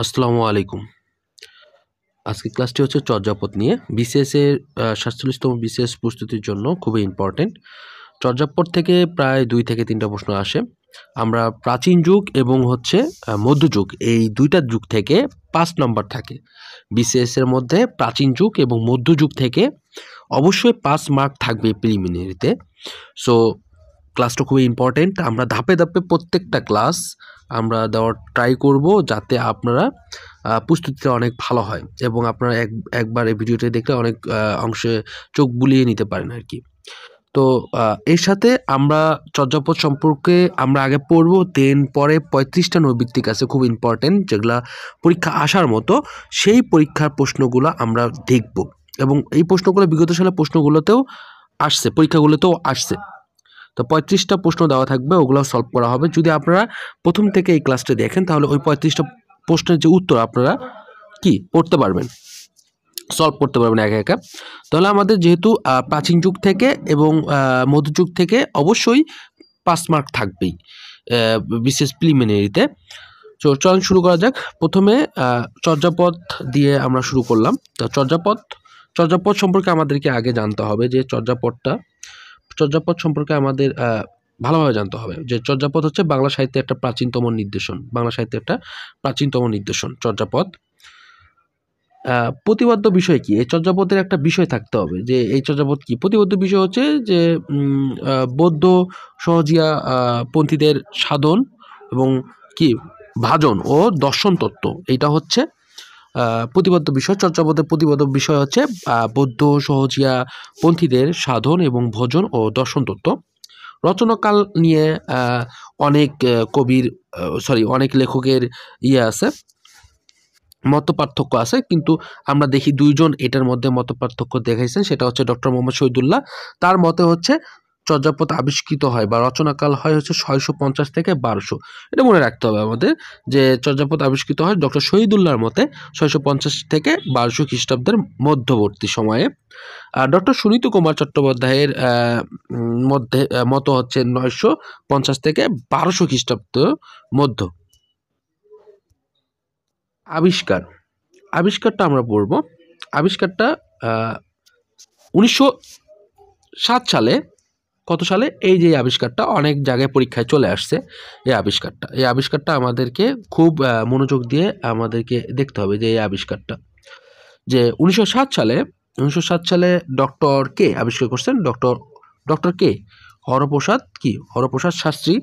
আসসালামু আলাইকুম। আজকের ক্লাসটি হচ্ছে চর্যাপদ নিয়ে। বিসিএস এর ৪৭তম বিসিএস প্রস্তুতির জন্য খুবই ইম্পর্টেন্ট। চর্যাপদ থেকে প্রায় ২ থেকে ৩টা প্রশ্ন আসে। আমরা প্রাচীন যুগ এবং হচ্ছে মধ্যযুগ এই ২টা যুগ থেকে ৫ নাম্বার থাকে। বিসিএস এর মধ্যে প্রাচীন যুগ এবং মধ্যযুগ থেকে অবশ্যই ৫ মার্ক থাকবে প্রিলিমিনারিতে। সো ক্লাসটা খুবই ইম্পর্টেন্ট। আমরা ধাপে ধাপে প্রত্যেকটা ক্লাস আমরা দেওয়ার ট্রাই করব যাতে আপনারা প্রস্তুতিটা অনেক ভালো হয় এবং আপনারা একবার এই ভিডিওটি দেখলে অনেক অংশে চোখ বুলিয়ে নিতে পারেন আর কি। তো এর সাথে আমরা চর্যাপদ সম্পর্কে আমরা আগে পড়ব, দেন পরে ৩৫টা নৈর্ব্যক্তিক আছে খুব ইম্পর্টেন্ট, যেগুলা পরীক্ষা আসার মতো। সেই পরীক্ষার প্রশ্নগুলো আমরা দেখব এবং এই প্রশ্নগুলো বিগত সালের প্রশ্নগুলোতেও আসছে, পরীক্ষাগুলোতেও আসছে। তো ৩৫টা প্রশ্ন দেওয়া থাকবে, ওগুলো সলভ করা হবে। যদি আপনারা প্রথম থেকে এই ক্লাসটা দেখেন তাহলে ওই ৩৫টা প্রশ্নের যে উত্তর আপনারা কি পড়তে পারবেন, সলভ করতে পারবেন একা একা। তাহলে আমাদের যেহেতু প্রাচীন যুগ থেকে এবং মধ্যযুগ থেকে অবশ্যই ৫ মার্ক থাকবেই বিশেষ প্রিলিমিনারিতে। তো চলুন শুরু করা যাক। প্রথমে চর্যাপদ দিয়ে আমরা শুরু করলাম। তো চর্যাপদ সম্পর্কে আমাদেরকে আগে জানতে হবে যে চর্যাপদ সম্পর্কে আমাদের ভালোভাবে জানতে হবে যে চর্যাপদ হচ্ছে বাংলা সাহিত্যের একটা প্রাচীনতম নিদর্শন চর্যাপদ। প্রতিপাদ্য বিষয় কি? এই চর্যাপদের একটা বিষয় থাকতে হবে যে এই চর্যাপদ কি। প্রতিপাদ্য বিষয় হচ্ছে যে বৌদ্ধ সহজিয়া পন্থীদের সাধন এবং কি ভাজন ও দর্শন তত্ত্ব, এইটা হচ্ছে প্রতিপাদ্য বিষয়। চর্যাপদের প্রতিপাদ্য বিষয় হচ্ছে বৌদ্ধ সহজিয়া পন্থীদের সাধন এবং ভজন ও দর্শন তত্ত্ব। রচনাকাল নিয়ে অনেক অনেক লেখকের আছে, মত পার্থক্য আছে, কিন্তু আমরা দেখি দুইজন এটার মধ্যে মত পার্থক্য দেখাইছেন। সেটা হচ্ছে ডক্টর মোহাম্মদ শহীদুল্লাহ। তার মতে হচ্ছে চর্যাপদ আবিষ্কৃত হয় বা রচনাকাল হয় হচ্ছে ৬৫০ থেকে ১২০০। এটা মনে রাখতে হবে আমাদের যে চর্যাপদ আবিষ্কৃত হয় ডক্টর শহীদুল্লাহর মতে ৬৫০ থেকে ১২০০ খ্রিস্টাব্দের মধ্যবর্তী সময়ে। ডক্টর সুনীত কুমার চট্টোপাধ্যায়ের মত হচ্ছে ৯৫০ থেকে ১২০০ খ্রিস্টাব্দ মধ্য। আবিষ্কারটা আমরা পড়ব। আবিষ্কারটা ১৯০৭ সালে, কত সালে? এই যে আবিষ্কারটা অনেক জায়গায় পরীক্ষায় চলে আসছে। এই আবিষ্কারটা আমাদেরকে খুব মনোযোগ দিয়ে আমাদেরকে দেখতে হবে যে এই আবিষ্কারটা যে ১৯০৭ সালে ডক্টর কে আবিষ্কার করছেন? ডক্টর কে হরপ্রসাদ শাস্ত্রী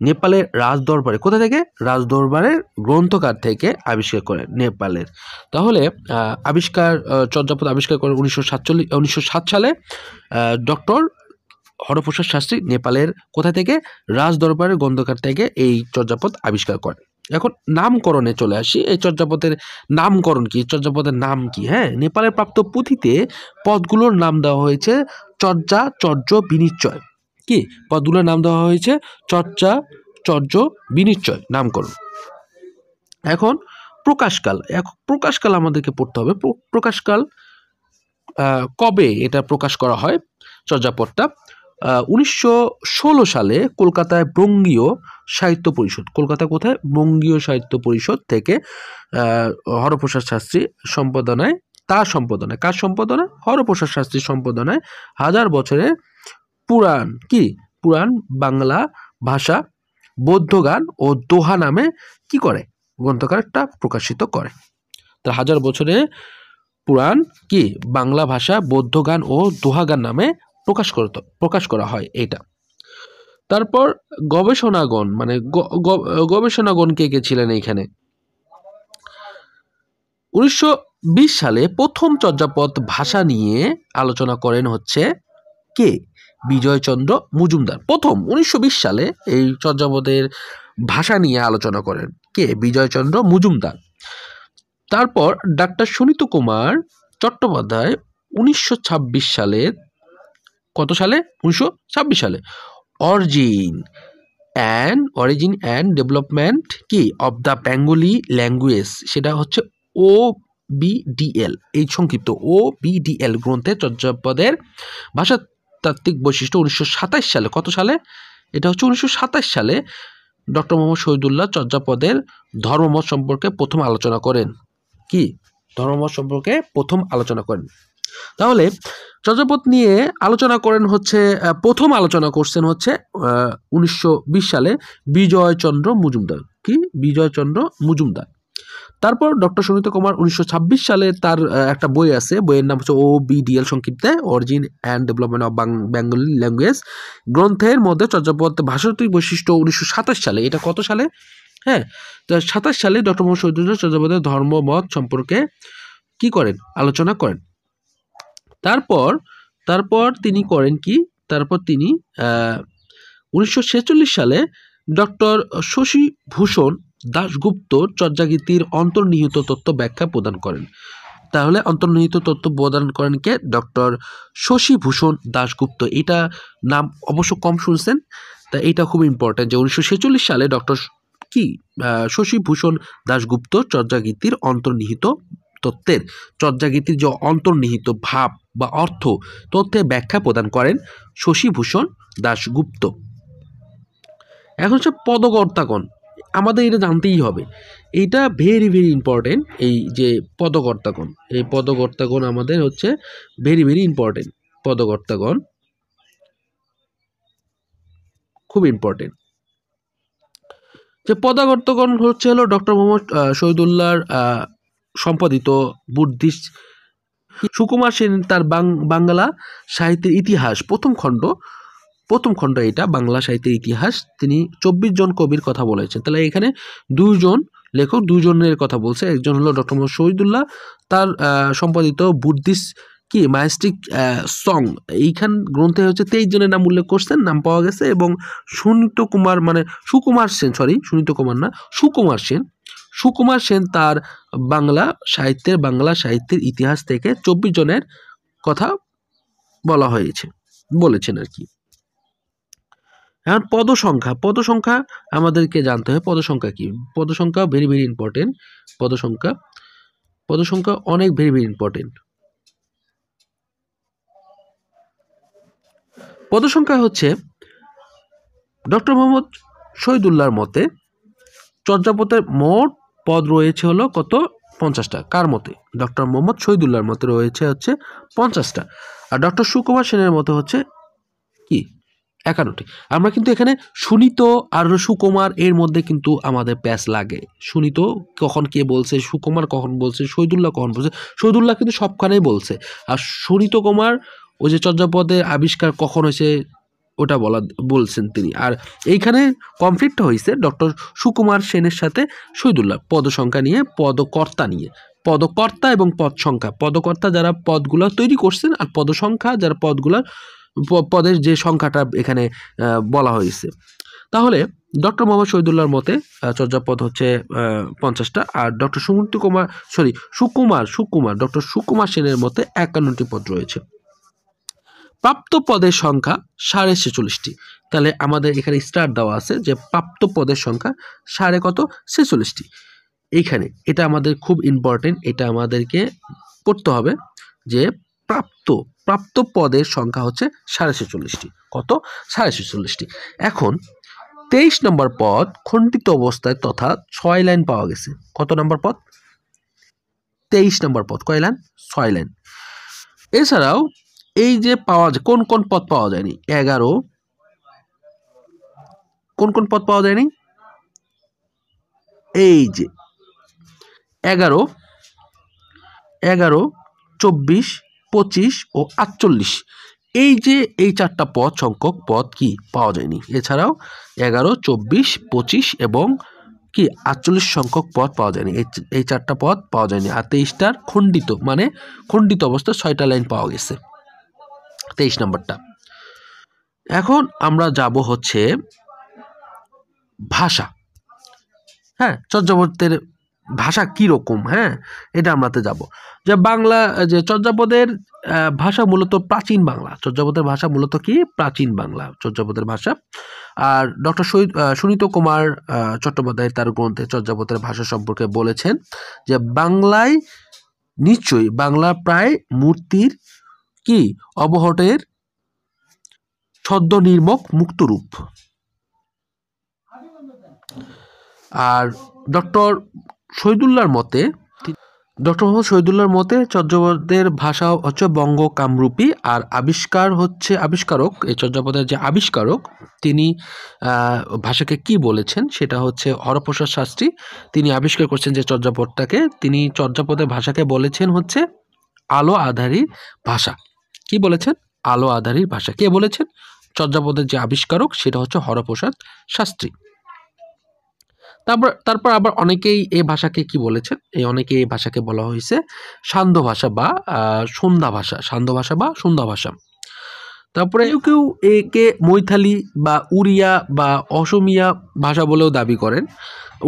নেপালের রাজদরবারে, কোথা থেকে? রাজদরবারের গ্রন্থকার থেকে আবিষ্কার করেন নেপালের। তাহলে চর্যাপদ আবিষ্কার করেন ১৯০৭ সালে ডক্টর হরপ্রসাদ শাস্ত্রী নেপালের কোথা থেকে? রাজদরবারের গ্রন্থকার থেকে এই চর্যাপদ আবিষ্কার করেন। এখন নামকরণে চলে আসি। এই চর্যাপদের নামকরণ কি? চর্যাপদের নাম কি? হ্যাঁ, নেপালের প্রাপ্ত পুঁথিতে পদগুলোর নাম দেওয়া হয়েছে চর্য, বিনিশ্চয়। কি পদগুলোর নাম দেওয়া হয়েছে? চর্য, বিনিশ্চয় নামকরণ। এখন প্রকাশকাল আমাদেরকে পড়তে হবে। প্রকাশকাল কবে এটা প্রকাশ করা হয় চর্যাপদটা? ১৯১৬ সালে কলকাতায় বঙ্গীয় সাহিত্য পরিষদ, কলকাতা কোথায়? বঙ্গীয় সাহিত্য পরিষদ থেকে হরপ্রসাদ শাস্ত্রী সম্পাদনায়, কার সম্পাদনায়? হরপ্রসাদ শাস্ত্রীর সম্পাদনায় ১০০০ বছরের পুরাণ বাংলা ভাষা বৌদ্ধ গান ও দোহা নামে কি করে? গ্রন্থকারটা প্রকাশিত করে। তার ১০০০ বছরের পুরাণ কি বাংলা ভাষা বৌদ্ধ গান ও দোহা গান নামে প্রকাশ করা হয় এটা। তারপর গবেষণাগণ, মানে গবেষণাগণ কে কে ছিলেন এইখানে? ১৯২০ সালে প্রথম চর্যাপদ ভাষা নিয়ে আলোচনা করেন হচ্ছে কে? বিজয়চন্দ্র মজুমদার। প্রথম ১৯২০ সালে এই চর্যাপদের ভাষা নিয়ে আলোচনা করেন কে? বিজয়চন্দ্র মজুমদার। তারপর ডাক্তার সুনীত কুমার চট্টোপাধ্যায় ১৯২৬ সালে, কত সালে? ১৯২৬ সালে অরিজিন অ্যান্ড ডেভেলপমেন্ট কি অব দ্য বেঙ্গলি ল্যাঙ্গুয়েজ, সেটা হচ্ছে OBDL, এই সংক্ষিপ্ত OBDL গ্রন্থে চর্যাপদের ভাষাতাত্ত্বিক বৈশিষ্ট্য ১৯২৭ সালে, কত সালে? এটা হচ্ছে ১৯২৭ সালে ডক্টর মোহাম্মদ শহীদুল্লাহ চর্যাপদের ধর্মমত সম্পর্কে প্রথম আলোচনা করেন? কি ধর্মমত সম্পর্কে প্রথম আলোচনা করেন? তাহলে চর্যাপদ নিয়ে আলোচনা করেন হচ্ছে প্রথম আলোচনা করছেন হচ্ছে 1920 সালে বিজয়চন্দ্র মজুমদার। কি বিজয়চন্দ্র মজুমদার। তারপর ডক্টর সুনীত কুমার 1926 সালে তার একটা বই আছে, বইয়ের নাম হচ্ছে OBDL সংক্ষিপ্তে origin and development of Bengali language. গ্রন্থের মধ্যে চর্যাপদ ভাষাগত বৈশিষ্ট্য 1927 সালে, এটা কত সালে? হ্যাঁ, তো 27 সালে ডক্টর মোহাম্মদ শহীদুল্লাহ চর্যাপদের ধর্মমত সম্পর্কে কি করেন? আলোচনা করেন। তারপর তিনি করেন কি? তারপর তিনি 1946 সালে ডক্টর শশীভূষণ দাশগুপ্ত চর্যাগীতির অন্তর্নিহিত তত্ত্ব ব্যাখ্যা প্রদান করেন। তাহলে অন্তর্নিহিত তত্ত্ব প্রদান করেন কে? ডক্টর শশীভূষণ দাশগুপ্ত। এটা নাম অবশ্য কম শুনছেন, তা এটা খুব ইম্পর্টেন্ট যে 1946 সালে ডক্টর কি শশীভূষণ দাশগুপ্ত চর্যাগীতির অন্তর্নিহিত তত্ত্বের, চর্যাগীতির যে অন্তর্নিহিত ভাব বা অর্থ তথ্যে ব্যাখ্যা প্রদান করেন শশীভূষণ দাশগুপ্ত। এখন হচ্ছে পদকর্তাগণ, আমাদের এটা জানতেই হবে, এইটা ভেরি ভেরি ইম্পর্টেন্ট। এই যে পদকর্তাগণ, এই পদকর্তাগণ আমাদের হচ্ছে ভেরি ভেরি ইম্পর্টেন্ট। পদকর্তাগণ খুব ইম্পর্টেন্ট। যে পদকর্তাগণ হলো ডক্টর মোহাম্মদ শহীদুল্লাহর সম্পাদিত বুদ্ধিস্ট সুকুমার সেন তার বাংলা সাহিত্যের ইতিহাস প্রথম খণ্ড এটা বাংলা সাহিত্যের ইতিহাস। তিনি 24 জন কবির কথা বলেছেন। তাহলে এখানে 2 জন লেখক, 2 জনের কথা বলছে। একজন হলো ডক্টর মোহাম্মদ শহীদুল্লাহ, তার সম্পাদিত বুদ্ধিস্ট কি মায়েস্টিক সং, এইখান গ্রন্থে হচ্ছে 23 জনের নাম উল্লেখ করছেন, নাম পাওয়া গেছে। এবং সুনীত কুমার মানে সুকুমার সেন, সরি সুনীত কুমার না, সুকুমার সেন তার বাংলা সাহিত্যের ইতিহাস থেকে 24 জনের কথা বলেছেন আর কি। এখন পদ সংখ্যা আমাদেরকে জানতে হবে। পদ সংখ্যা কি? পদ সংখ্যা ভেরি ভেরি ইম্পর্টেন্ট। পদ সংখ্যা অনেক ভেরি ভেরি ইম্পর্টেন্ট। পদ সংখ্যা হচ্ছে ডক্টর মোহাম্মদ শহীদুল্লাহর মতে চর্যাপদের মোট পদ রয়েছে হলো কত? 50টা। কার মতে? ডক্টর মোহাম্মদ শহীদুল্লাহর মতে রয়েছে হচ্ছে 50টা। আর ডক্টর সুকুমার সেনের মতে হচ্ছে কি? 51টি। আমরা কিন্তু এখানে সুনীত আর সুকুমার এর মধ্যে কিন্তু আমাদের প্যাচ লাগে। সুনীত কখন কে বলছে, সুকুমার কখন বলছে, শহীদুল্লাহ কখন বলছে। শহীদুল্লাহ কিন্তু সবখানেই বলছে। আর সুনীত কুমার ওই যে চর্যাপদের আবিষ্কার কখন হয়েছে ওটা বলছেন তিনি। আর এইখানে কনফ্লিক্ট হয়েছে ডক্টর সুকুমার সেনের সাথে শহীদুল্লাহ পদ সংখ্যা নিয়ে, পদকর্তা এবং পদ সংখ্যা। পদকর্তা যারা পদগুলো তৈরি করছেন, আর পদ সংখ্যা যারা পদের যে সংখ্যাটা এখানে বলা হয়েছে। তাহলে ডক্টর মোহাম্মদ শহীদুল্লাহর মতে চর্যাপদ হচ্ছে 50টা। আর ডক্টর ডক্টর সুকুমার সেনের মতে 51টি পদ রয়েছে। প্রাপ্ত পদের সংখ্যা 46.5টি। তাহলে আমাদের এখানে স্টার দেওয়া আছে যে প্রাপ্ত পদের সংখ্যা 46.5টি। এইখানে এটা আমাদের খুব ইম্পর্টেন্ট, এটা আমাদেরকে পড়তে হবে যে প্রাপ্ত পদের সংখ্যা হচ্ছে 46.5টি। কত? 46.5টি। এখন 23 নম্বর পদ খণ্ডিত অবস্থায় তথা 6 লাইন পাওয়া গেছে। কত নম্বর পদ? 23 নম্বর পদ। কয় লাইন? 6 লাইন। এছাড়াও এই যে পাওয়া যায়, কোন কোন পদ পাওয়া যায়নি? 11। কোন কোন পদ পাওয়া যায়নি? এই যে 11, 24, 25 ও 48, এই যে এই 4টা পদ সংখ্যক পদ কি পাওয়া যায়নি। এছাড়াও 11, 24, 25 এবং কি 48 সংখ্যক পদ পাওয়া যায়নি। এই 4টা পদ পাওয়া যায়নি। আর 23টার খণ্ডিত, মানে খণ্ডিত অবস্থায় 6টা লাইন পাওয়া গেছে, 23 নম্বরটা। এখন আমরা যাব হচ্ছে ভাষা। হ্যাঁ, চর্যাপদের ভাষা কীরকম, হ্যাঁ এটা আমরাতে যাব। যে বাংলা, যে চর্যাপদের ভাষা মূলত প্রাচীন বাংলা। চর্যাপদের ভাষা মূলত কি? প্রাচীন বাংলা চর্যাপদের ভাষা। আর ডক্টর সুনীত কুমার চট্টোপাধ্যায় তার গ্রন্থে চর্যাপদের ভাষা সম্পর্কে বলেছেন যে বাংলায় নিশ্চয়ই বাংলা প্রায় মূর্তির কি অবহটের ছদ্ম নির্মক মুক্তরূপ। আর ডক্টর শহীদুল্লাহর মতে ডক্টর মোহাম্মদ শহীদুল্লাহর মতে চর্যাপদের ভাষা হচ্ছে বঙ্গ কামরূপী, আর আবিষ্কারক এই চর্যাপদের যে আবিষ্কারক তিনি ভাষাকে কি বলেছেন সেটা হচ্ছে হরপ্রসাদ শাস্ত্রী। তিনি আবিষ্কার করছেন যে চর্যাপদটাকে, তিনি চর্যাপদের ভাষাকে বলেছেন হচ্ছে আলো আধারী ভাষা। কি বলেছেন? আলো আধারী ভাষা। কে বলেছেন? চর্যাপদের যে আবিষ্কারক সেটা হচ্ছে হরপ্রসাদ শাস্ত্রী। তারপর আবার অনেকেই এই ভাষাকে কি বলেছেন? অনেকে এই ভাষাকে বলা হয়েছে সান্ধ্য ভাষা বা সন্ধ্যা ভাষা, সান্ধ্য ভাষা বা সন্ধ্যা ভাষা। তারপরে কেউ একে মৈথালি বা উড়িয়া বা অসমিয়া ভাষা বলেও দাবি করেন।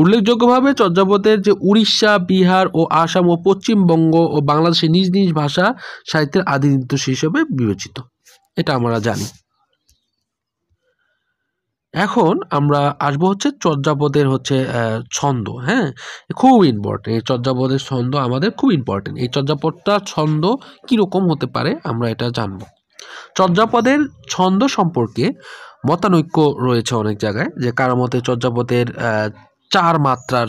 উল্লেখযোগ্যভাবে চর্যাপদের যে উড়িষ্যা, বিহার ও আসাম ও পশ্চিমবঙ্গ ও বাংলাদেশের নিজ নিজ ভাষা সাহিত্যের আদি নিদর্শ হিসেবে বিবেচিত, এটা আমরা জানি। এখন আমরা আসবো হচ্ছে চর্যাপদের হচ্ছে ছন্দ। হ্যাঁ, খুব ইম্পর্টেন্ট এই চর্যাপদের ছন্দ, আমাদের খুব ইম্পর্টেন্ট। এই চর্যাপদটার ছন্দ কীরকম হতে পারে আমরা এটা জানবো। চর্যাপদের ছন্দ সম্পর্কে মতানৈক্য রয়েছে অনেক জায়গায়, যে কারো মতে চর্যাপদের 4 মাত্রার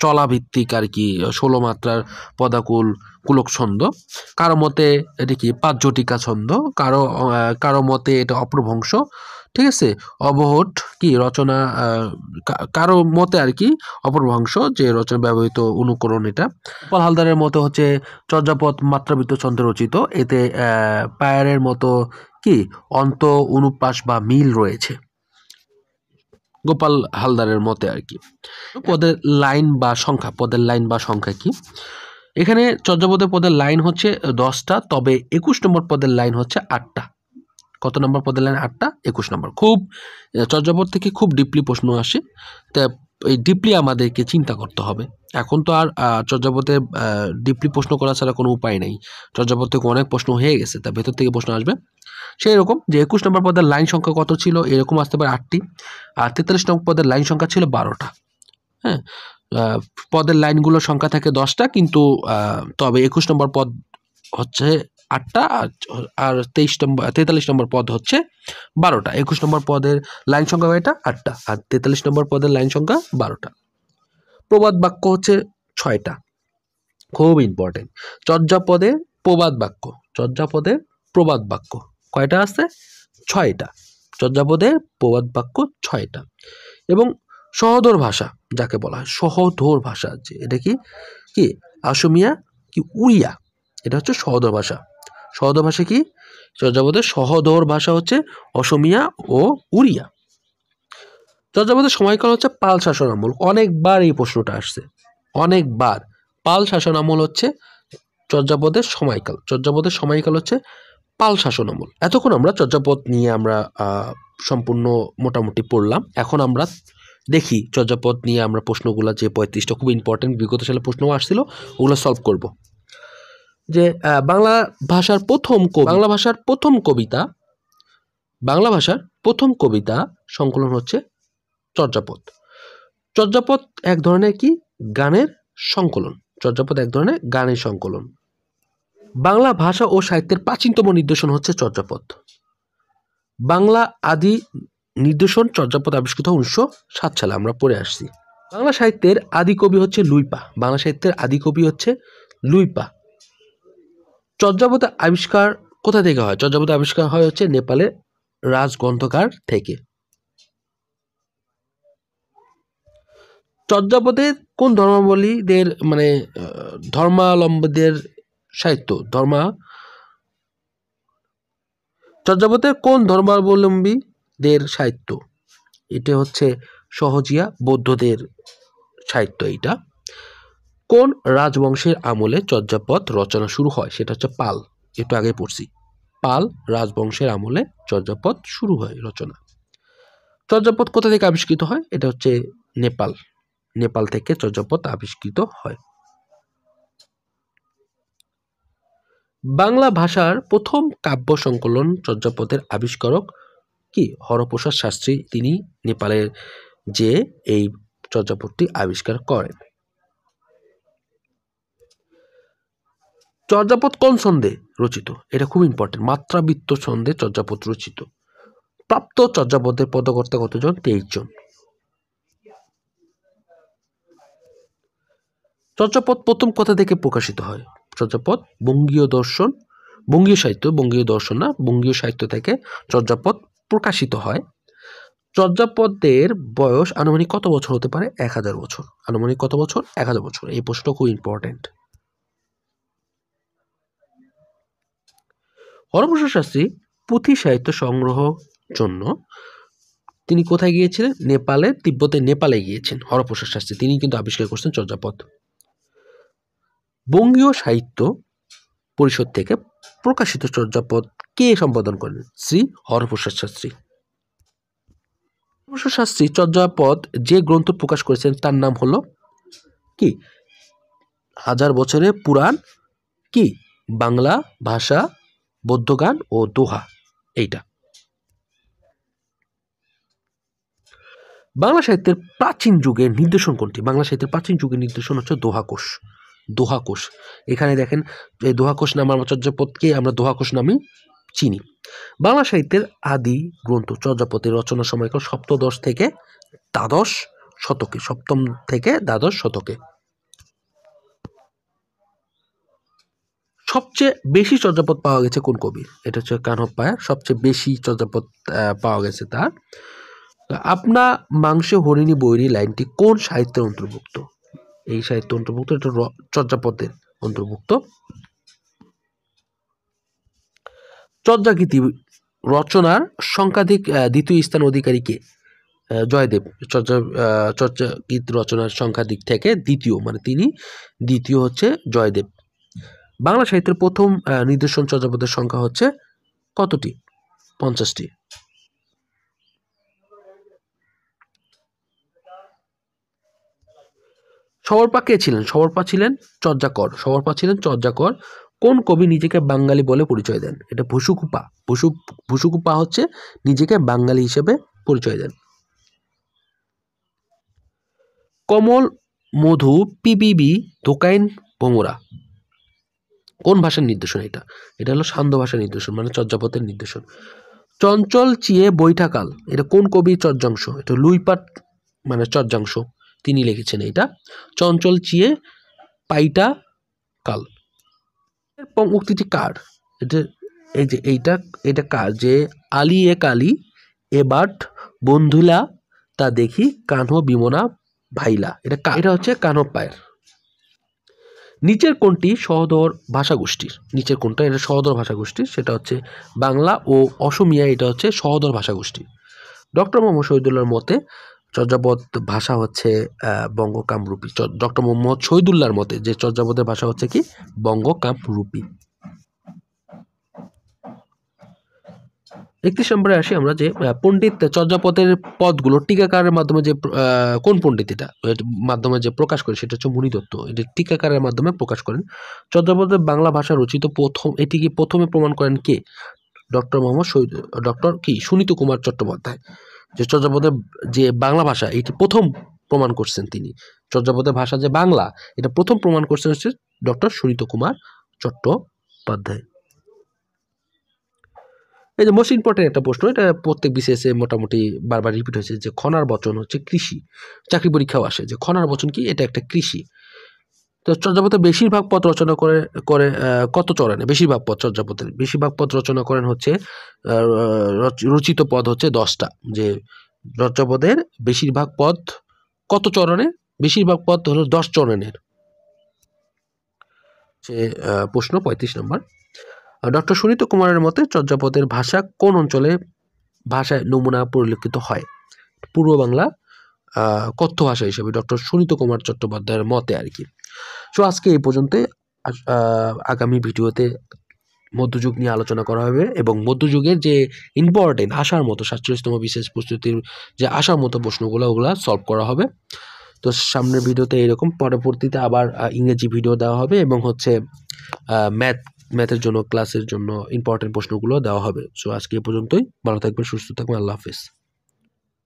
চলাভিত্তিক আর কি 16 মাত্রার পদাকুল কুলক ছন্দ, কারো মতে এটা কি 5 জটিকা ছন্দ, কারো মতে এটা অপ্রভংশ, ঠিক আছে, অবহট কি রচনা, কারো মতে আর কি অপভ্রংশ যে রচনা ব্যবহৃত অনুকরণ। এটা গোপাল হালদারের মতো হচ্ছে চর্যাপদ মাত্রাবৃত্ত ছন্দে রচিত, এতে পায়ারের মতো কি অন্ত অনুপ্রাস বা মিল রয়েছে গোপাল হালদারের মতে আর কি। পদের লাইন বা সংখ্যা কি? এখানে চর্যাপদের পদের লাইন হচ্ছে 10টা, তবে 21 নম্বর পদের লাইন হচ্ছে 8টা। কত নম্বর পদের লাইন? 8টা, 21 নম্বর। খুব চর্যাপদ থেকে খুব ডিপলি প্রশ্ন আসে, তা এই ডিপলি আমাদেরকে চিন্তা করতে হবে। এখন তো আর চর্যাপদে ডিপলি প্রশ্ন করা ছাড়া কোনো উপায় নেই। চর্যাপদ থেকে অনেক প্রশ্ন হয়ে গেছে, তার ভেতর থেকে প্রশ্ন আসবে সেই রকম যে 21 নম্বর পদের লাইন সংখ্যা কত ছিল, এরকম আসতে পারে 8টি। আর 43 নম্বর পদের লাইন সংখ্যা ছিল 12টা। হ্যাঁ, পদের লাইনগুলোর সংখ্যা থাকে 10টা, কিন্তু তবে 21 নম্বর পদ হচ্ছে 8টা, আর 43 নম্বর পদ হচ্ছে 12টা। 21 নম্বর পদের লাইন সংখ্যা এটা 8টা, আর 43 নম্বর পদের লাইন সংখ্যা 12টা। প্রবাদ বাক্য হচ্ছে 6টা, খুব ইম্পর্টেন্ট। চর্যাপদে প্রবাদ বাক্য কয়টা আছে? 6টা। চর্যাপদের প্রবাদ বাক্য 6টা। এবং সহধর ভাষা যাকে বলা হয়, সহধর ভাষা, যে এটা কি অসমিয়া কি উড়িয়া, এটা হচ্ছে সহধর ভাষা। সহধর ভাষা কি? চর্যাপদের সহধর ভাষা হচ্ছে অসমিয়া ও উড়িয়া। চর্যাপদের সময়কাল হচ্ছে পাল শাসন আমল। অনেকবার এই প্রশ্নটা আসছে, অনেকবার। পাল শাসন আমল হচ্ছে চর্যাপদের সময়কাল। চর্যাপদের সময়কাল হচ্ছে পাল শাসন আমল। এতক্ষণ আমরা চর্যাপদ নিয়ে আমরা সম্পূর্ণ মোটামুটি পড়লাম। এখন আমরা দেখি চর্যাপদ নিয়ে আমরা প্রশ্নগুলো যে 35টা খুব ইম্পর্টেন্ট, বিগত সালে প্রশ্নও আসছিল, ওগুলো সলভ করব। যে বাংলা ভাষার প্রথম কবিতা সংকলন হচ্ছে চর্যাপদ। চর্যাপদ এক ধরনের কি গানের সংকলন। বাংলা ভাষা ও সাহিত্যের প্রাচীনতম নিদর্শন হচ্ছে চর্যাপদ। বাংলা আদি নিদর্শন চর্যাপদ আবিষ্কৃত 1907 সালে, আমরা পড়ে আসছি। বাংলা সাহিত্যের আদি কবি হচ্ছে লুইপা। চর্যাপদের আবিষ্কার কোথা থেকে হয়? চর্যাপদের আবিষ্কার হয় হচ্ছে নেপালের রাজগ্রন্থগার থেকে। চর্যাপদের কোন ধর্মাবলম্বীদের সাহিত্য? চর্যাপদের কোন ধর্মাবলম্বীদের সাহিত্য? এটা হচ্ছে সহজিয়া বৌদ্ধদের সাহিত্য। এইটা কোন রাজবংশের আমলে চর্যাপদ রচনা শুরু হয়? সেটা হচ্ছে পাল। একটু আগে পড়ছি, পাল রাজবংশের আমলে চর্যাপদ শুরু হয় রচনা। চর্যাপদ কোথা থেকে আবিষ্কৃত হয়? এটা হচ্ছে নেপাল থেকে চর্যাপদ আবিষ্কৃত হয়। বাংলা ভাষার প্রথম কাব্য সংকলন চর্যাপদের আবিষ্কারক কি? হরপ্রসাদ শাস্ত্রী। তিনি নেপালের যে এই চর্যাপদটি আবিষ্কার করেন। চর্যাপদ কোন ছন্দে রচিত? এটা খুব ইম্পর্টেন্ট। মাত্রাবৃত্ত ছন্দে চর্যাপদ রচিত। প্রাপ্ত চর্যাপদের পদকর্তা কতজন? 23 জন। চর্যাপদ প্রথম কোথা থেকে প্রকাশিত হয়? চর্যাপদ বঙ্গীয় দর্শন, বঙ্গীয় সাহিত্য থেকে চর্যাপদ প্রকাশিত হয়। চর্যাপদের বয়স আনুমানিক কত বছর হতে পারে? 1000 বছর। আনুমানিক কত বছর? 1000 বছর। এই প্রশ্নটা খুব ইম্পর্টেন্ট। হরপ্রসাদ শাস্ত্রী পুঁথি সাহিত্য সংগ্রহ জন্য তিনি কোথায় গিয়েছিলেন? নেপালে গিয়েছেন হরপ্রসাদ শাস্ত্রী। তিনি কিন্তু আবিষ্কার করছেন চর্যাপদ। বঙ্গীয় সাহিত্য পরিষদ থেকে প্রকাশিত চর্যাপদ কে সম্পাদন করেন? শ্রী হরপ্রসাদ শাস্ত্রী। হরপ্রসাদ শাস্ত্রী চর্যাপদ যে গ্রন্থ প্রকাশ করেছেন তার নাম হলো কি? 1000 বছরের পুরাণ, কি বাংলা ভাষা, বৌদ্ধগান ও দোহা। এইটা বাংলা সাহিত্যের প্রাচীন যুগের নিদর্শন কোনটি? বাংলা সাহিত্যের প্রাচীন যুগের নিদর্শন হচ্ছে দোহাকোষ। এখানে দেখেন এই দোহাকোষ নাম আমরা চর্যাপদকে আমরা দোহাকোষ নামেই চিনি। বাংলা সাহিত্যের আদি গ্রন্থ চর্যাপদের রচনা সময়কাল সপ্তদশ থেকে দ্বাদশ শতকে। সপ্তম থেকে দ্বাদশ শতকে। সবচেয়ে বেশি চর্যাপদ পাওয়া গেছে কোন কবি? এটা হচ্ছে কানহ পায়ার। সবচেয়ে বেশি চর্যাপদ পাওয়া গেছে তার। আপনা মাংসে হরিণী বৈরী লাইনটি কোন সাহিত্যের অন্তর্ভুক্ত? এই সাহিত্য অন্তর্ভুক্ত, এটা চর্যাপদের অন্তর্ভুক্ত। চর্যাগীতি রচনার সংখ্যাধিক দ্বিতীয় স্থান অধিকারী কে? জয়দেব। চর্যাগীত রচনার সংখ্যাধিক থেকে দ্বিতীয়, মানে তিনি দ্বিতীয় হচ্ছে জয়দেব। বাংলা সাহিত্যের প্রথম নিদর্শন চর্যাপদের সংখ্যা হচ্ছে কতটি? 50টি। সবরপা কে ছিলেন? সবরপা ছিলেন চর্যাকর। কোন কবি নিজেকে বাঙালি বলে পরিচয় দেন? এটা ভুসুকুপা হচ্ছে নিজেকে বাঙালি হিসেবে পরিচয় দেন। কমল মধু পিপিবি ধোকাইন ভোমরা কোন ভাষার নির্দেশন? এটা হলো সান্ধ্য ভাষার নির্দেশন, মানে চর্যাপদের নির্দেশন। চঞ্চল চিয়ে বৈঠাকাল, এটা কোন কবির চর্যাংশ? এটা লুইপাট মানে চর্যাংশ, তিনি লিখেছেন এটা। চঞ্চল চিয়ে পাইটা কাল উক্তিটি কার? এটা কার? যে আলী এ কালী এবার বন্ধুলা তা দেখি কানহ বিমনা ভাইলা। এটা হচ্ছে কানহ পায়ের। নিচের কোনটি সহোদর ভাষাগোষ্ঠীর? এটা সহোদর ভাষাগোষ্ঠীর, সেটা হচ্ছে বাংলা ও অসমিয়া। এটা হচ্ছে সহোদর ভাষাগোষ্ঠী। ডক্টর মোহাম্মদ শহীদুল্লাহর মতে চর্যাপদ ভাষা হচ্ছে বঙ্গ কামরূপী। ডক্টর মোহাম্মদ শহীদুল্লাহর মতে যে চর্যাপদের ভাষা হচ্ছে কি? বঙ্গ কামরূপী। 31 নম্বরে আসি আমরা, যে পণ্ডিত চর্যাপদের পদগুলো টিকাকারের মাধ্যমে যে কোন পণ্ডিত এটা মাধ্যমে যে প্রকাশ করে সেটা হচ্ছে মুনি দত্ত। এটা টিকাকারের মাধ্যমে প্রকাশ করেন। চর্যাপদের বাংলা ভাষা রচিত এটিকে প্রথমে প্রমাণ করেন কে? ডক্টর সুনীত কুমার চট্টোপাধ্যায়। যে চর্যাপদের যে বাংলা ভাষা এটি প্রথম প্রমাণ করছেন তিনি। চর্যাপদের ভাষা যে বাংলা এটা প্রথম প্রমাণ করছেন হচ্ছে ডক্টর সুনীত কুমার চট্টোপাধ্যায়। এই যে মোস্ট ইম্পর্টেন্ট একটা প্রশ্ন, এটা প্রত্যেক বিসিএসে মোটামুটি বারবার রিপিট হয়েছে, যে খনার বচন হচ্ছে কৃষি। চাকরি পরীক্ষাও আসে যে খনার বচন কি? এটা একটা কৃষি। তো চর্যাপদের বেশিরভাগ পদ রচনা করে কত চরণে? বেশিরভাগ পদ রচনা করেন হচ্ছে রচিত পদ হচ্ছে 10টা। যে চর্যাপদের বেশিরভাগ পদ কত চরণে? বেশিরভাগ পদ হলো 10 চরণের। যে প্রশ্ন 35 নম্বর, ডক্টর সুনীত কুমারের মতে চর্যাপদের ভাষা কোন অঞ্চলে ভাষায় নমুনা পরিলক্ষিত হয়? পূর্ব বাংলা কথ্য ভাষা হিসেবে ডক্টর সুনীত কুমার চট্টোপাধ্যায়ের মতে আর কি। সো আজকে এই পর্যন্ত। আগামী ভিডিওতে মধ্যযুগ নিয়ে আলোচনা করা হবে এবং মধ্যযুগের যে ইম্পর্টেন্ট আসার মতো 47তম বিশেষ প্রস্তুতির যে আসার মতো প্রশ্নগুলো ওগুলা সলভ করা হবে। তো সামনের ভিডিওতে এরকম, পরবর্তীতে আবার ইংরেজি ভিডিও দেওয়া হবে এবং হচ্ছে ম্যাথের জন্য ক্লাসের জন্য ইম্পর্টেন্ট প্রশ্নগুলো দেওয়া হবে। সো আজকে এই পর্যন্তই। ভালো থাকবেন, সুস্থ থাকবেন। আল্লাহ হাফেজ।